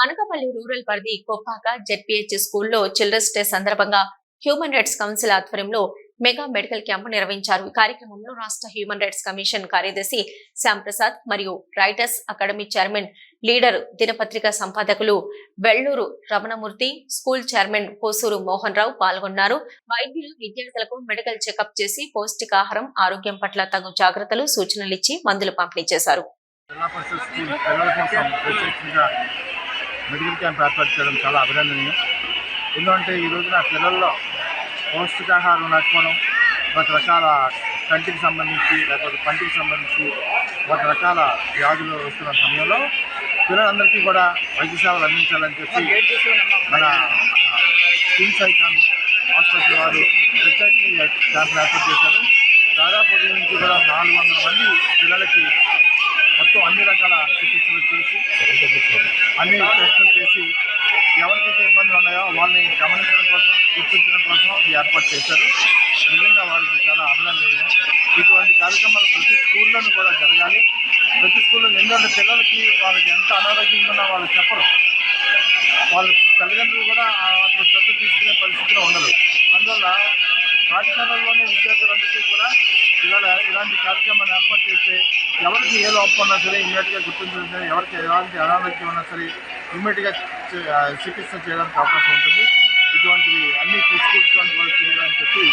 Anakapalli rural పరిధి Koppaka ZPH స్కూల్లో children's day సందర్భంగా హ్యూమన్ రైట్స్ కౌన్సిల్ ఆధ్వర్యంలో మెగా మెడికల్ క్యాంపు నిర్వహించారు. ఈ కార్యక్రమంలో రాష్ట్ర హ్యూమన్ రైట్స్ కమిషన్ కార్యదర్శి శ్యామ్ ప్రసాద్ మరియు రైటర్స్ అకాడమీ చైర్మన్ లీడర్ దినపత్రిక సంపాదకులు వెల్లూరు రమణమూర్తి, స్కూల్ చైర్మన్ పోసూరు మోహన్ రావు పాల్గొన్నారు. వైద్యులు విద్యార్థులకు మెడికల్ చెకప్ చేసి పౌష్టికాహారం, ఆరోగ్యం పట్ల తగు జాగ్రత్తలు, సూచనలు ఇచ్చి మందులు పంపిణీ చేశారు. మెడికల్ క్యాంప్ ఏర్పాటు చేయడం చాలా అభినందనీయం. ఎందుకంటే ఈ రోజున పిల్లల్లో పౌష్టికాహారం లేకపోవడం, రకరకాల కంటికి సంబంధించి లేకపోతే పంటికి సంబంధించి రకరకాల వ్యాధులు వస్తున్న సమయంలో పిల్లలందరికీ కూడా వైద్య సేవలు అందించాలని చెప్పి మన కిమ్స్ ఐకాన్ హాస్పిటల్ వారు ప్రత్యేకంగా క్యాంప్ ఏర్పాటు చేశారు. దాదాపు నుంచి కూడా 400 మంది పిల్లలకి మొత్తం అన్ని రకాల చికిత్సలు చేసి అన్ని టెస్టులు చేసి ఎవరికైతే ఇబ్బందులు ఉన్నాయో వాళ్ళని గమనించడం కోసం, గుర్తించడం కోసం ఏర్పాటు చేశారు. నిజంగా వారికి చాలా అభినందనీయం. ఇటువంటి కార్యక్రమాలు ప్రతి స్కూల్లోనూ కూడా జరగాలి. ప్రతి స్కూల్లో ఎందుకంటే పిల్లలకి వాళ్ళకి ఎంత అనారోగ్యంగా ఉన్నా వాళ్ళు చెప్పరు. వాళ్ళ తల్లిదండ్రులు కూడా అతను శ్రద్ధ తీసుకునే పరిస్థితిలో ఉండదు. అందువల్ల పాఠశాలల్లోనే విద్యార్థులందరికీ కూడా ఇవాళ ఇలాంటి కార్యక్రమాలు ఏర్పాటు చేస్తే ఎవరికి ఏ లోపం ఉన్నా సరే ఇమ్మీడియట్గా గుర్తించడం, ఎవరికి ఎలాంటి అనారోగ్యం ఉన్నా సరే ఇమ్మీడియట్గా చికిత్స చేయడానికి అవకాశం ఉంటుంది. ఇటువంటివి అన్ని స్కూల్స్లో కూడా చేయాలని చెప్పి